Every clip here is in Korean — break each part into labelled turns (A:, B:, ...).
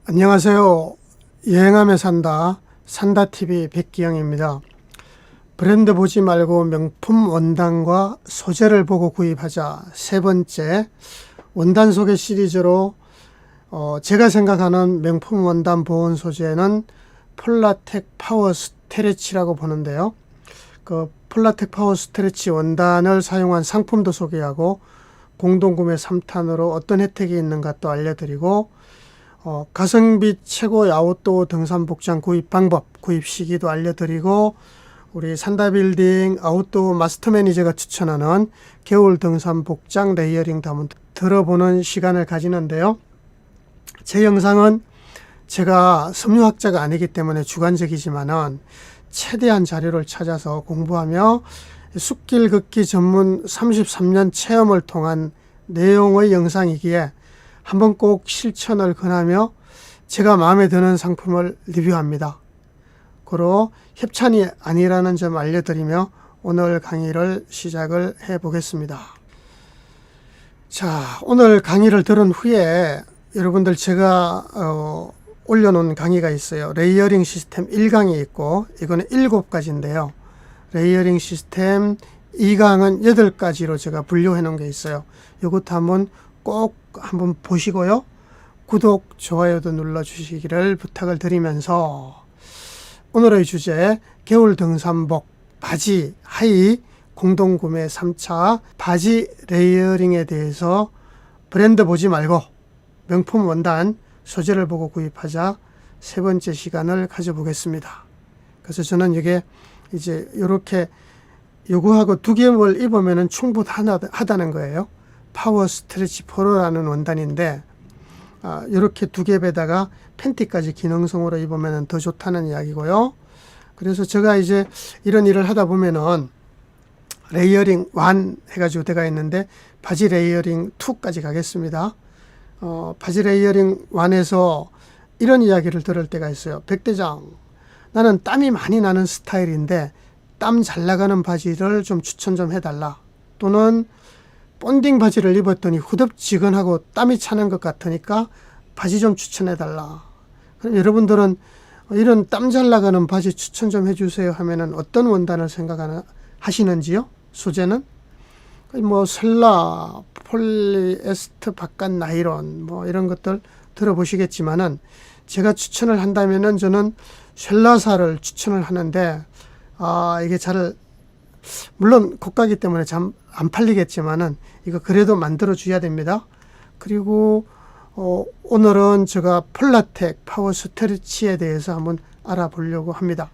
A: 안녕하세요. 여행하며 산다TV 백기영입니다. 브랜드 보지 말고 명품 원단과 소재를 보고 구입하자. 세 번째 원단 소개 시리즈로 제가 생각하는 명품 원단 보온 소재는 폴라텍 파워 스트레치라고 보는데요. 그 폴라텍 파워 스트레치 원단을 사용한 상품도 소개하고 공동구매 3탄으로 어떤 혜택이 있는가 또 알려드리고 가성비 최고의 아웃도어 등산 복장 구입 방법, 구입 시기도 알려드리고 우리 산다빌딩 아웃도어 마스터 매니저가 추천하는 겨울 등산 복장 레이어링도 한번 들어보는 시간을 가지는데요. 제 영상은 제가 섬유학자가 아니기 때문에 주관적이지만은 최대한 자료를 찾아서 공부하며 숲길 걷기 전문 33년 체험을 통한 내용의 영상이기에 한번 꼭 실천을 권하며 제가 마음에 드는 상품을 리뷰합니다. 고로 협찬이 아니라는 점 알려드리며 오늘 강의를 시작을 해 보겠습니다. 자, 오늘 강의를 들은 후에 여러분들 제가 올려놓은 강의가 있어요. 레이어링 시스템 1강이 있고 이거는 7가지인데요. 레이어링 시스템 2강은 8가지로 제가 분류해 놓은 게 있어요. 이것도 꼭 한번 보시고요. 구독, 좋아요도 눌러주시기를 부탁을 드리면서 오늘의 주제 겨울 등산복 바지 하의 공동구매 3차 바지 레이어링에 대해서 브랜드 보지 말고 명품 원단 소재를 보고 구입하자 세 번째 시간을 가져보겠습니다. 그래서 저는 이게 이제 이렇게 요거하고 2겹을 입으면 충분하다는 거예요. 파워 스트레치 포로라는 원단인데 이렇게 2겹에다가 팬티까지 기능성으로 입으면 더 좋다는 이야기고요. 그래서 제가 이제 이런 일을 하다 보면은 레이어링 1 해가지고 돼가 있는데 바지 레이어링 2까지 가겠습니다. 바지 레이어링 1에서 이런 이야기를 들을 때가 있어요. 백대장, 나는 땀이 많이 나는 스타일인데 땀 잘 나가는 바지를 좀 추천 좀 해달라. 또는 본딩 바지를 입었더니 후덥지근하고 땀이 차는 것 같으니까 바지 좀 추천해달라. 그럼 여러분들은 이런 땀 잘 나가는 바지 추천 좀 해주세요 하면은 어떤 원단을 하시는지요? 소재는? 뭐 설라, 폴리에스터, 바깥 나일론 뭐 이런 것들 들어보시겠지만은 제가 추천을 한다면은 저는 쉘라사를 추천을 하는데 이게 물론 고가기 때문에 참 안 팔리겠지만은 이거 그래도 만들어 줘야 됩니다. 그리고 오늘은 제가 폴라텍 파워 스트레치에 대해서 한번 알아보려고 합니다.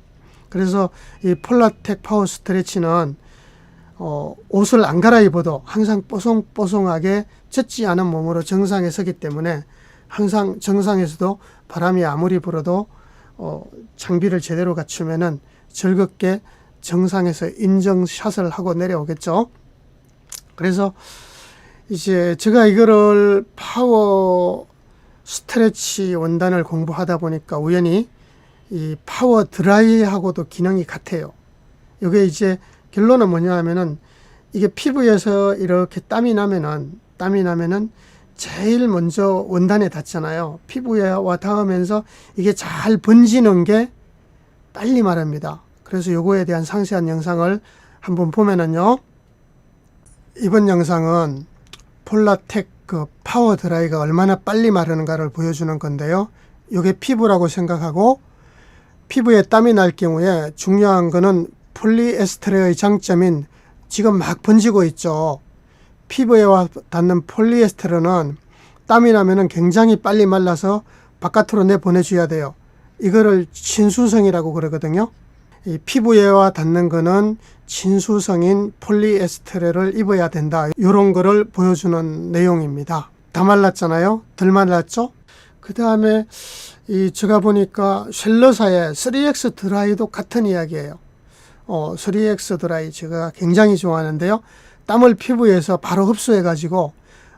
A: 그래서 이 폴라텍 파워 스트레치는 옷을 안 갈아입어도 항상 뽀송뽀송하게 젖지 않은 몸으로 정상에 서기 때문에 항상 정상에서도 바람이 아무리 불어도 장비를 제대로 갖추면은 즐겁게 정상에서 인증샷을 하고 내려오겠죠. 그래서 이제 제가 이거를 파워 스트레치 원단을 공부하다 보니까 우연히 이 파워 드라이하고도 기능이 같아요. 이게 이제 결론은 뭐냐 하면은 이게 피부에서 이렇게 땀이 나면은 제일 먼저 원단에 닿잖아요. 피부에 와 닿으면서 이게 잘 번지는 게 빨리 마릅니다. 그래서 요거에 대한 상세한 영상을 한번 보면은요. 이번 영상은 폴라텍 그 파워 드라이가 얼마나 빨리 마르는가를 보여주는 건데요. 요게 피부라고 생각하고 피부에 땀이 날 경우에 중요한 거는 폴리에스테르의 장점인 지금 막 번지고 있죠. 피부에 와 닿는 폴리에스테르는 땀이 나면은 굉장히 빨리 말라서 바깥으로 내보내줘야 돼요. 이거를 친수성이라고 그러거든요. 이 피부에 와 닿는 거는 친수성인 폴리에스테르를 입어야 된다. 이런 거를 보여주는 내용입니다. 다 말랐잖아요. 덜 말랐죠. 그 다음에 제가 보니까 쉘러사의 3X 드라이도 같은 이야기예요. 3X 드라이 제가 굉장히 좋아하는데요. 땀을 피부에서 바로 흡수해 가지고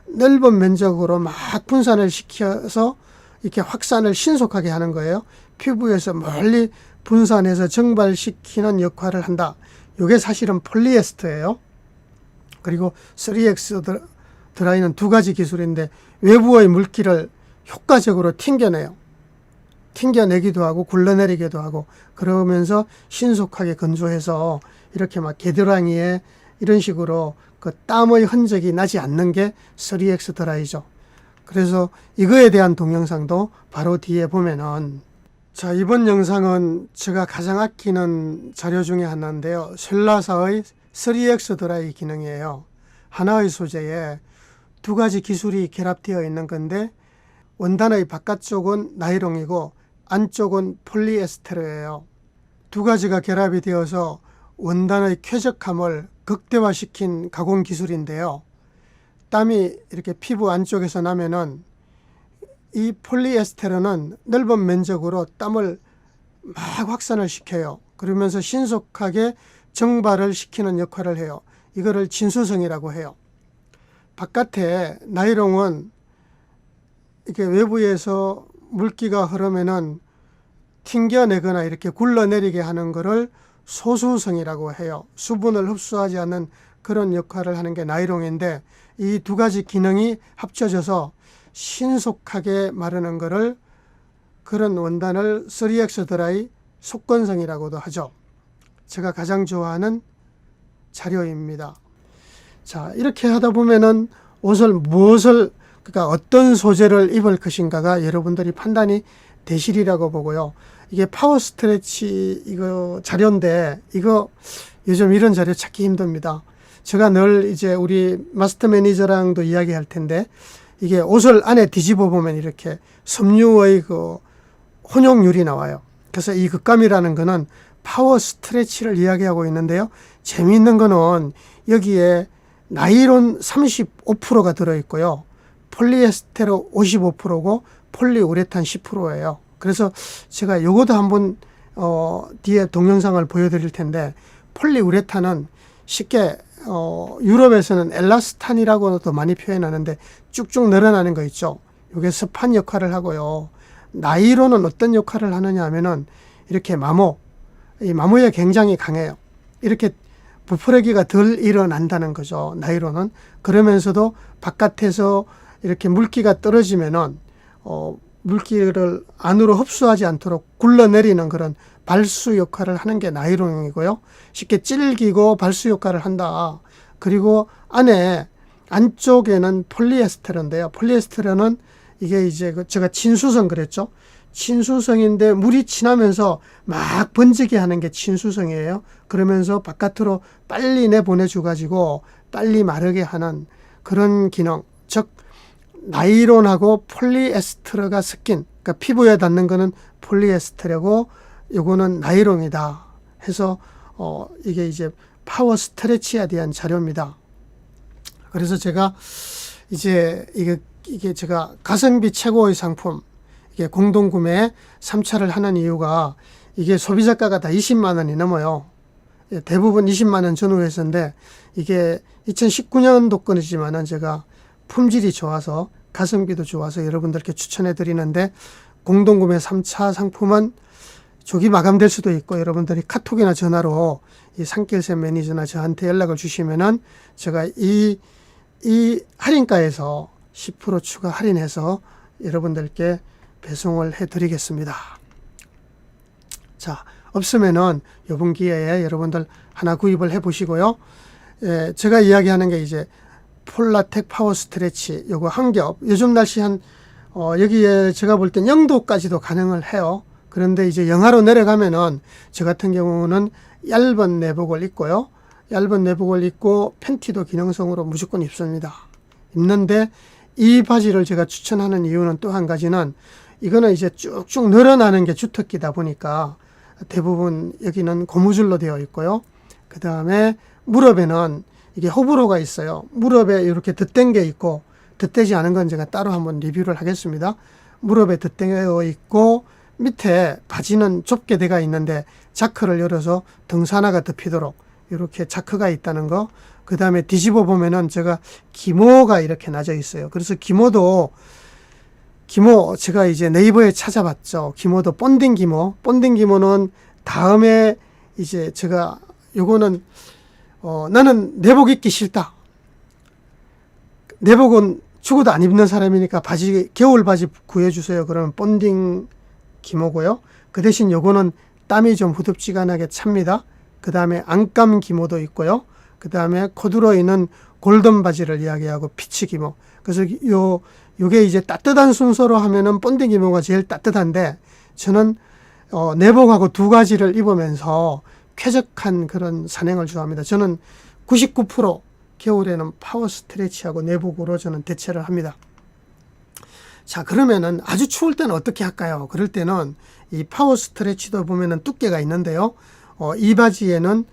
A: 넓은 면적으로 막 분산을 시켜서 이렇게 확산을 신속하게 하는 거예요. 피부에서 멀리 분산해서 증발시키는 역할을 한다. 이게 사실은 폴리에스터예요. 그리고 3X 드라이는 2가지 기술인데 외부의 물기를 효과적으로 튕겨내요. 튕겨내기도 하고 굴러내리기도 하고 그러면서 신속하게 건조해서 이렇게 막 겨드랑이에 이런 식으로 그 땀의 흔적이 나지 않는 게 3X 드라이죠. 그래서 이거에 대한 동영상도 바로 뒤에 보면은, 자, 이번 영상은 제가 가장 아끼는 자료 중에 하나인데요. 셀라사의 3X 드라이 기능이에요. 하나의 소재에 두 가지 기술이 결합되어 있는 건데, 원단의 바깥쪽은 나이롱이고 안쪽은 폴리에스테르예요. 두 가지가 결합이 되어서 원단의 쾌적함을 극대화시킨 가공 기술인데요. 땀이 이렇게 피부 안쪽에서 나면은 이 폴리에스테르는 넓은 면적으로 땀을 막 확산을 시켜요. 그러면서 신속하게 정발을 시키는 역할을 해요. 이거를 진수성이라고 해요. 바깥에 나이롱은 이렇게 외부에서 물기가 흐르면은 튕겨내거나 이렇게 굴러내리게 하는 것을 소수성이라고 해요. 수분을 흡수하지 않는 그런 역할을 하는 게 나이롱인데, 이 두 가지 기능이 합쳐져서 신속하게 마르는 것을, 그런 원단을 3X 드라이 속건성이라고도 하죠. 제가 가장 좋아하는 자료입니다. 자, 이렇게 하다 보면은 옷을 그러니까 어떤 소재를 입을 것인가가 여러분들이 판단이 되시리라고 보고요. 이게 파워 스트레치 이거 자료인데, 이거 요즘 이런 자료 찾기 힘듭니다. 제가 늘 이제 우리 마스터 매니저랑도 이야기할 텐데, 이게 옷을 안에 뒤집어 보면 이렇게 섬유의 그 혼용률이 나와요. 그래서 이 극감이라는 거는 파워 스트레치를 이야기하고 있는데요. 재미있는 거는 여기에 나일론 35%가 들어있고요. 폴리에스테르 55%고 폴리우레탄 10%예요. 그래서 제가 요거도 한번 뒤에 동영상을 보여드릴 텐데, 폴리우레탄은 쉽게 유럽에서는 엘라스탄이라고도 많이 표현하는데 쭉쭉 늘어나는 거 있죠. 이게 습한 역할을 하고요. 나일론은 어떤 역할을 하느냐 하면은 이렇게 이 마모에 굉장히 강해요. 이렇게 부풀기가 덜 일어난다는 거죠. 나일론은. 그러면서도 바깥에서 이렇게 물기가 떨어지면은 물기를 안으로 흡수하지 않도록 굴러내리는 그런 발수 역할을 하는 게 나일론이고요. 쉽게 찔기고 발수 역할을 한다. 그리고 안쪽에는 폴리에스테르인데요. 폴리에스테르는 이게 이제 제가 친수성 그랬죠. 친수성인데 물이 친하면서 막 번지게 하는 게 친수성이에요. 그러면서 바깥으로 빨리 내보내줘 가지고 빨리 마르게 하는 그런 기능. 즉 나일론하고 폴리에스테르가 섞인, 그러니까 피부에 닿는 거는 폴리에스테르고 요거는 나일론이다 해서 이게 이제 파워 스트레치에 대한 자료입니다. 그래서 제가 이제 이게 제가 가성비 최고의 상품, 이게 공동구매 3차를 하는 이유가, 이게 소비자가가 다 20만 원이 넘어요. 대부분 20만 원 전후에서인데, 이게 2019년도 거지만은 제가 품질이 좋아서 가성비도 좋아서 여러분들께 추천해 드리는데, 공동구매 3차 상품은 조기 마감될 수도 있고, 여러분들이 카톡이나 전화로 이 산길샘 매니저나 저한테 연락을 주시면은 제가 이 할인가에서 10% 추가 할인해서 여러분들께 배송을 해 드리겠습니다. 자, 없으면은 이번 기회에 여러분들 하나 구입을 해 보시고요. 제가 이야기하는 게 이제 폴라텍 파워 스트레치, 요거 한 겹. 요즘 날씨 여기에 제가 볼 땐 0도까지도 가능을 해요. 그런데 이제 영하로 내려가면은 저 같은 경우는 얇은 내복을 입고요. 얇은 내복을 입고 팬티도 기능성으로 무조건 입습니다. 입는데 이 바지를 제가 추천하는 이유는 또 한 가지는, 이거는 이제 쭉쭉 늘어나는 게 주특기다 보니까 대부분 여기는 고무줄로 되어 있고요. 그 다음에 무릎에는 이게 호불호가 있어요. 무릎에 이렇게 덧댄 게 있고, 덧대지 않은 건 제가 따로 한번 리뷰를 하겠습니다. 무릎에 덧대어 있고, 밑에 바지는 좁게 돼가 있는데 자크를 열어서 등산화가 덮이도록 이렇게 자크가 있다는 거. 그 다음에 뒤집어 보면은 제가 기모가 이렇게 나져 있어요. 그래서 기모 제가 이제 네이버에 찾아봤죠. 기모도 본딩 기모는 다음에 이제 제가 요거는 나는 내복 입기 싫다. 내복은 죽어도 안 입는 사람이니까 겨울 바지 구해주세요. 그러면 본딩 기모고요. 그 대신 요거는 땀이 좀 후덥지근하게 찹니다. 그 다음에 안감 기모도 있고요. 그 다음에 코듀로이는 골든 바지를 이야기하고 피치 기모. 그래서 요게 이제 따뜻한 순서로 하면은 본드 기모가 제일 따뜻한데, 저는 내복하고 두 가지를 입으면서 쾌적한 그런 산행을 좋아합니다. 저는 99% 겨울에는 파워 스트레치하고 내복으로 저는 대체를 합니다. 자, 그러면은 아주 추울 때는 어떻게 할까요? 그럴 때는 이 파워 스트레치도 보면은 두께가 있는데요. 이 바지에는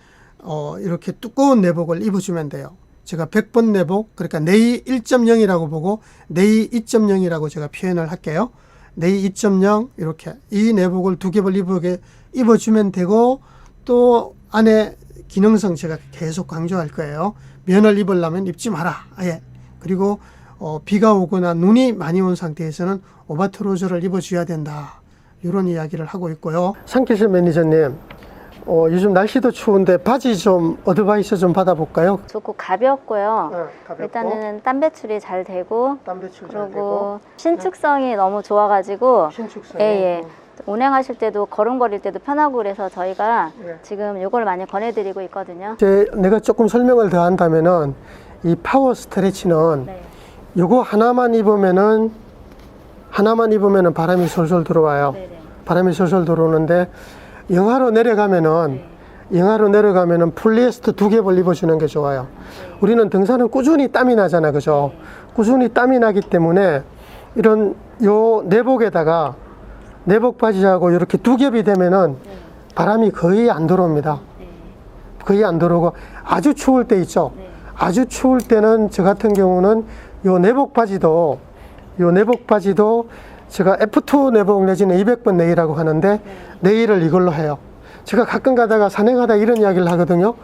A: 이렇게 두꺼운 내복을 입어주면 돼요. 제가 100번 내복, 그러니까 네이 1.0이라고 보고 네이 2.0이라고 제가 표현을 할게요. 네이 2.0 이렇게 이 내복을 두 겹을 입어주면 되고, 또 안에 기능성 제가 계속 강조할 거예요. 면을 입으려면 입지 마라. 아예. 그리고 비가 오거나 눈이 많이 온 상태에서는 오버트로저를 입어줘야 된다. 이런 이야기를 하고 있고요. 상키실 매니저님, 요즘 날씨도 추운데 바지 좀 어드바이스 좀 받아볼까요?
B: 좋고 가볍고요.
A: 네, 가볍고.
B: 일단은 땀 배출이 잘 되고,
A: 땀 배출 잘 되고.
B: 그리고 신축성이 너무 좋아가지고,
A: 신축성이.
B: 예. 운행하실 때도 걸음걸일 때도 편하고, 그래서 저희가
A: 예.
B: 지금 이걸 많이 권해드리고 있거든요.
A: 내가 조금 설명을 더 한다면은, 이 파워 스트레치는
B: 네.
A: 요거 하나만 입으면은 바람이 솔솔 들어와요.
B: 네네.
A: 바람이 솔솔 들어오는데, 영하로 내려가면은 폴리에스터 두 겹을 입어주는 게 좋아요. 우리는 등산은 꾸준히 땀이 나잖아, 그죠? 꾸준히 땀이 나기 때문에 이런 요 내복에다가 내복 바지하고 이렇게 두 겹이 되면은 바람이 거의 안 들어옵니다. 거의 안 들어오고, 아주 추울 때 있죠. 아주 추울 때는 저 같은 경우는 요 내복 바지도 제가 F2 내복 내지는 200번 네일이라고 하는데, 네일을 이걸로 해요. 제가 가끔 가다가 산행하다 이런 이야기를 하거든요.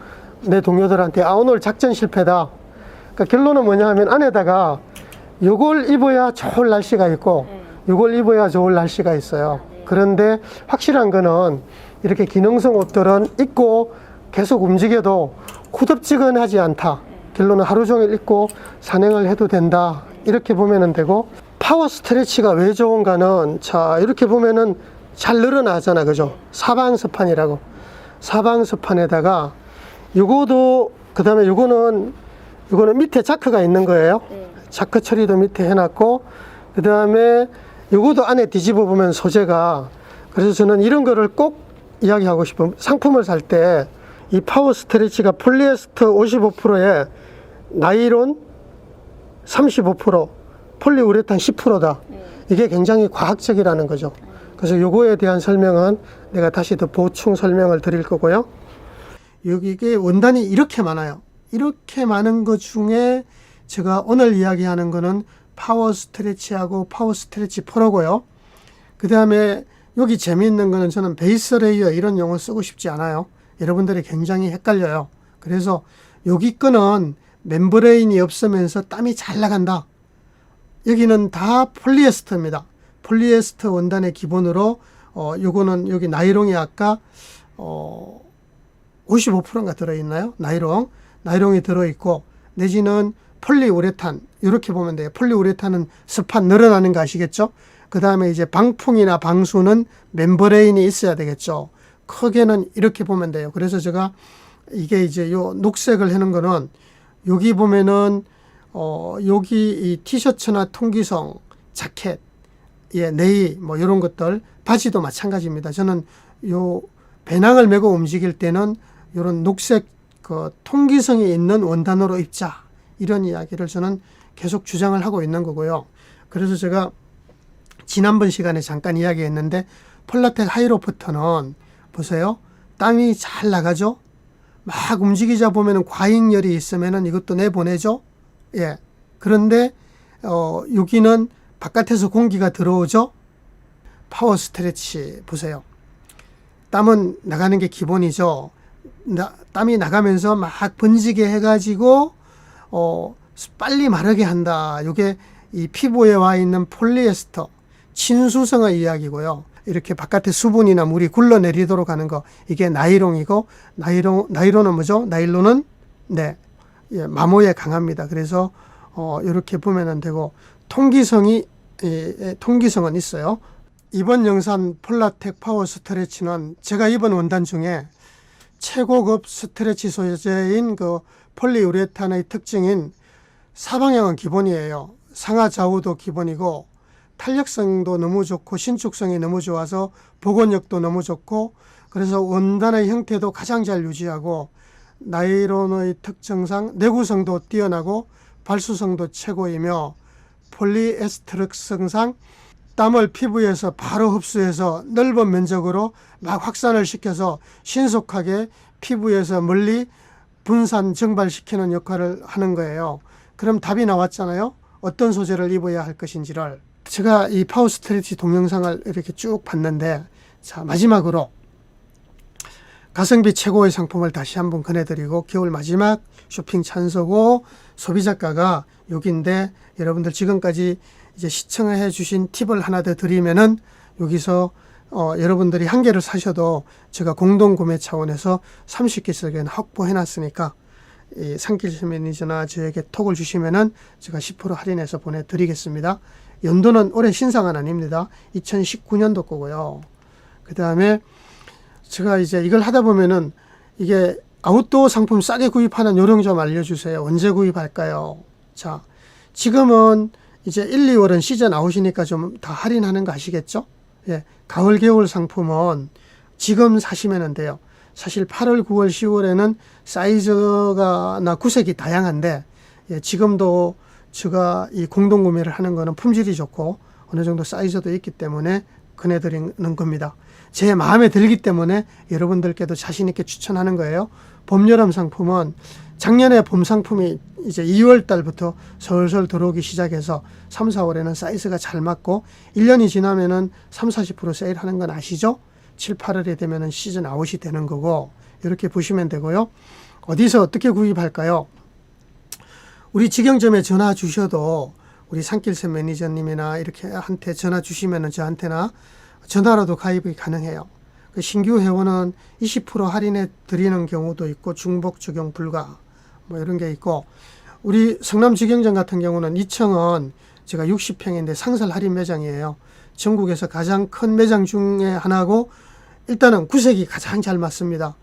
A: 내 동료들한테, 오늘 작전 실패다. 그러니까 결론은 뭐냐 하면, 안에다가 요걸 입어야 좋을 날씨가 있고 요걸 입어야 좋을 날씨가 있어요. 그런데 확실한 거는 이렇게 기능성 옷들은 입고 계속 움직여도 후덥지근하지 않다. 결론은 하루 종일 입고 산행을 해도 된다. 이렇게 보면 되고, 파워 스트레치가 왜 좋은가는, 자, 이렇게 보면은 잘 늘어나잖아, 그죠? 사방서판이라고. 사방서판에다가 요거도, 그 다음에 요거는 밑에 자크가 있는 거예요. 자크 처리도 밑에 해놨고, 그 다음에 요거도 안에 뒤집어 보면 소재가, 그래서 저는 이런 거를 꼭 이야기하고 싶은, 상품을 살 때 이 파워 스트레치가 폴리에스터 55%에 나일론 35%, 폴리우레탄 10%다. 이게 굉장히 과학적이라는 거죠. 그래서 요거에 대한 설명은 내가 다시 더 보충 설명을 드릴 거고요. 여기에 원단이 이렇게 많아요. 이렇게 많은 것 중에 제가 오늘 이야기하는 거는 파워 스트레치하고 파워 스트레치 프로고요. 그 다음에 여기 재미있는 거는, 저는 베이스 레이어 이런 용어 쓰고 싶지 않아요. 여러분들이 굉장히 헷갈려요. 그래서 여기 거는 멤브레인이 없으면서 땀이 잘 나간다. 여기는 다 폴리에스터입니다. 폴리에스터 원단의 기본으로 요거는 여기 나이롱이 아까 55%인가 들어있나요? 나이롱이 들어있고, 내지는 폴리우레탄, 이렇게 보면 돼요. 폴리우레탄은 스팟 늘어나는 거 아시겠죠? 그 다음에 이제 방풍이나 방수는 멤브레인이 있어야 되겠죠. 크게는 이렇게 보면 돼요. 그래서 제가 이게 이제 요 녹색을 해놓은 거는, 여기 보면은 여기 이 티셔츠나 통기성, 자켓, 네이 뭐 이런 것들, 바지도 마찬가지입니다. 저는 요 배낭을 메고 움직일 때는 이런 녹색 그 통기성이 있는 원단으로 입자, 이런 이야기를 저는 계속 주장을 하고 있는 거고요. 그래서 제가 지난번 시간에 잠깐 이야기했는데, 폴라텍 하이로프터는 보세요. 땀이 잘 나가죠? 막 움직이자 보면은 과잉열이 있으면은 이것도 내보내죠? 예. 그런데, 여기는 바깥에서 공기가 들어오죠? 파워 스트레치 보세요. 땀은 나가는 게 기본이죠. 땀이 나가면서 막 번지게 해가지고, 빨리 마르게 한다. 이게 이 피부에 와 있는 폴리에스터, 친수성의 이야기고요. 이렇게 바깥에 수분이나 물이 굴러내리도록 하는 거, 이게 나이롱이고, 나이론은 뭐죠? 나일론은 마모에 강합니다. 그래서 이렇게 보면 되고, 통기성은 있어요. 이번 영상 폴라텍 파워 스트레치는 제가 입은 원단 중에 최고급 스트레치 소재인 그 폴리우레탄의 특징인 사방향은 기본이에요. 상하 좌우도 기본이고 탄력성도 너무 좋고 신축성이 너무 좋아서 복원력도 너무 좋고 그래서 원단의 형태도 가장 잘 유지하고 나일론의 특성상 내구성도 뛰어나고 발수성도 최고이며 폴리에스테르성상 땀을 피부에서 바로 흡수해서 넓은 면적으로 막 확산을 시켜서 신속하게 피부에서 멀리 분산 증발시키는 역할을 하는 거예요. 그럼 답이 나왔잖아요. 어떤 소재를 입어야 할 것인지를. 제가 이 파워 스트레치 동영상을 이렇게 쭉 봤는데, 자, 마지막으로 가성비 최고의 상품을 다시 한번 권해드리고 겨울 마지막 쇼핑 찬스고 소비자가가 여기인데 여러분들 지금까지 이제 시청해 주신 팁을 하나 더 드리면은 여기서 여러분들이 한 개를 사셔도 제가 공동 구매 차원에서 30개씩은 확보해 놨으니까 이 상길시 매니저나 저에게 톡을 주시면은 제가 10% 할인해서 보내드리겠습니다. 연도는 올해 신상은 아닙니다. 2019년도 거고요. 그 다음에 제가 이제 이걸 하다 보면은 이게 아웃도어 상품 싸게 구입하는 요령 좀 알려주세요. 언제 구입할까요? 자, 지금은 이제 1, 2월은 시즌 아웃이니까 좀 다 할인하는 거 아시겠죠? 예, 가을, 겨울 상품은 지금 사시면 돼요. 사실 8월, 9월, 10월에는 사이즈가 나 구색이 다양한데 예, 지금도 제가 이 공동 구매를 하는 거는 품질이 좋고 어느 정도 사이즈도 있기 때문에 권해드리는 겁니다. 제 마음에 들기 때문에 여러분들께도 자신 있게 추천하는 거예요. 봄, 여름 상품은 작년에 봄 상품이 이제 2월 달부터 슬슬 들어오기 시작해서 3, 4월에는 사이즈가 잘 맞고 1년이 지나면은 3, 40% 세일하는 건 아시죠? 7, 8월에 되면은 시즌 아웃이 되는 거고 이렇게 보시면 되고요. 어디서 어떻게 구입할까요? 우리 직영점에 전화 주셔도 우리 상길세 매니저님이나 이렇게 한테 전화 주시면은 저한테나 전화로도 가입이 가능해요. 그 신규 회원은 20% 할인해 드리는 경우도 있고 중복 적용 불가 뭐 이런 게 있고 우리 성남 직영점 같은 경우는 2층은 제가 60평인데 상설 할인 매장이에요. 전국에서 가장 큰 매장 중에 하나고 일단은 구색이 가장 잘 맞습니다.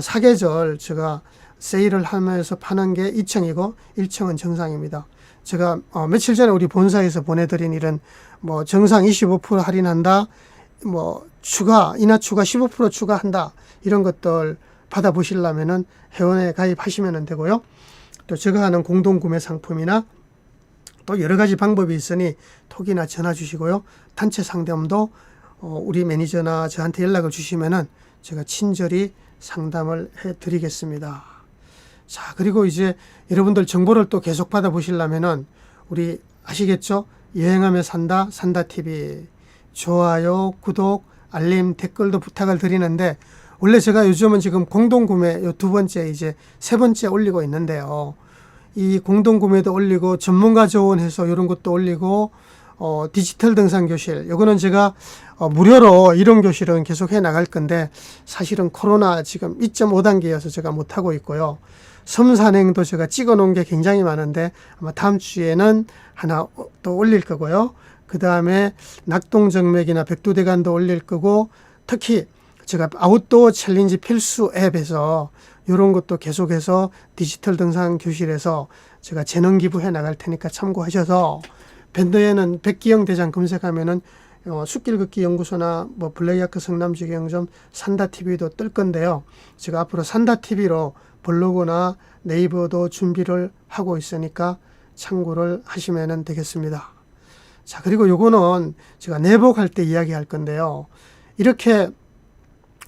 A: 사계절 제가 세일을 하면서 파는 게 2층이고 1층은 정상입니다. 제가 며칠 전에 우리 본사에서 보내드린 이런 뭐 정상 25% 할인한다, 뭐 인하 추가 15% 추가한다 이런 것들 받아보시려면은 회원에 가입하시면 되고요. 또 제가 하는 공동 구매 상품이나 또 여러 가지 방법이 있으니 톡이나 전화 주시고요. 단체 상담도 우리 매니저나 저한테 연락을 주시면은 제가 친절히 상담을 해 드리겠습니다. 자, 그리고 이제 여러분들 정보를 또 계속 받아보시려면은 우리 아시겠죠? 여행하며 산다 TV 좋아요, 구독, 알림, 댓글도 부탁을 드리는데 원래 제가 요즘은 지금 공동구매 요 2번째 이제 3번째 올리고 있는데요. 이 공동구매도 올리고 전문가 조언해서 이런 것도 올리고 디지털 등산 교실 요거는 제가 무료로 이론 교실은 계속 해 나갈 건데 사실은 코로나 지금 2.5단계여서 제가 못 하고 있고요. 섬산행도 제가 찍어 놓은 게 굉장히 많은데 아마 다음 주에는 하나 또 올릴 거고요. 그 다음에 낙동정맥이나 백두대간도 올릴 거고 특히 제가 아웃도어 챌린지 필수 앱에서 이런 것도 계속해서 디지털 등산 교실에서 제가 재능 기부해 나갈 테니까 참고하셔서 밴드에는 백기영 대장 검색하면은 숲길 걷기 연구소나 뭐 블레이아크 성남직영점 산다TV도 뜰 건데요. 제가 앞으로 산다TV로 블로그나 네이버도 준비를 하고 있으니까 참고를 하시면 되겠습니다. 자, 그리고 요거는 제가 내복할 때 이야기할 건데요. 이렇게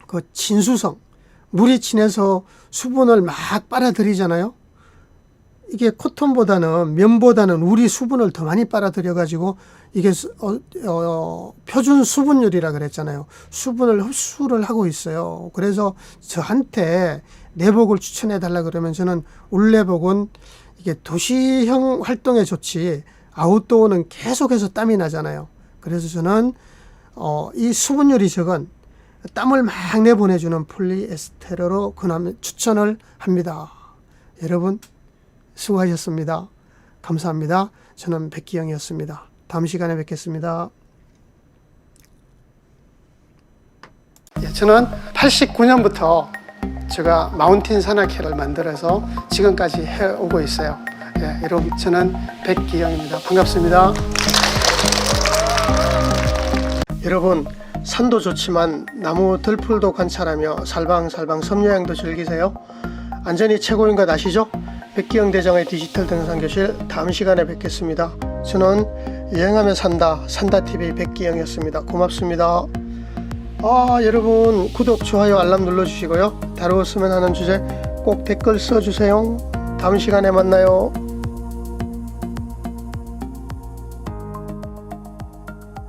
A: 그 친수성, 물이 친해서 수분을 막 빨아들이잖아요. 이게 코톤보다는 면보다는 울이 수분을 더 많이 빨아들여가지고 이게 표준 수분율이라 그랬잖아요. 수분을 흡수를 하고 있어요. 그래서 저한테 내복을 추천해 달라 그러면 저는 울내복은 이게 도시형 활동에 좋지 아웃도어는 계속해서 땀이 나잖아요. 그래서 저는 이 수분율이 적은 땀을 막 내보내주는 폴리에스테르로 추천을 합니다. 여러분 수고하셨습니다. 감사합니다. 저는 백기영이었습니다. 다음 시간에 뵙겠습니다. 저는 89년부터 제가 마운틴 산악회를 만들어서 지금까지 해오고 있어요. 예, 여러분 저는 백기영입니다. 반갑습니다. 여러분 산도 좋지만 나무 들풀도 관찰하며 살방살방 섬여행도 즐기세요. 안전이 최고인 것 아시죠? 백기영 대장의 디지털 등산교실 다음 시간에 뵙겠습니다. 저는 여행하며 산다TV 백기영이었습니다. 고맙습니다. 여러분 구독, 좋아요, 알람 눌러주시고요. 다루었으면 하는 주제 꼭 댓글 써주세요. 다음 시간에 만나요.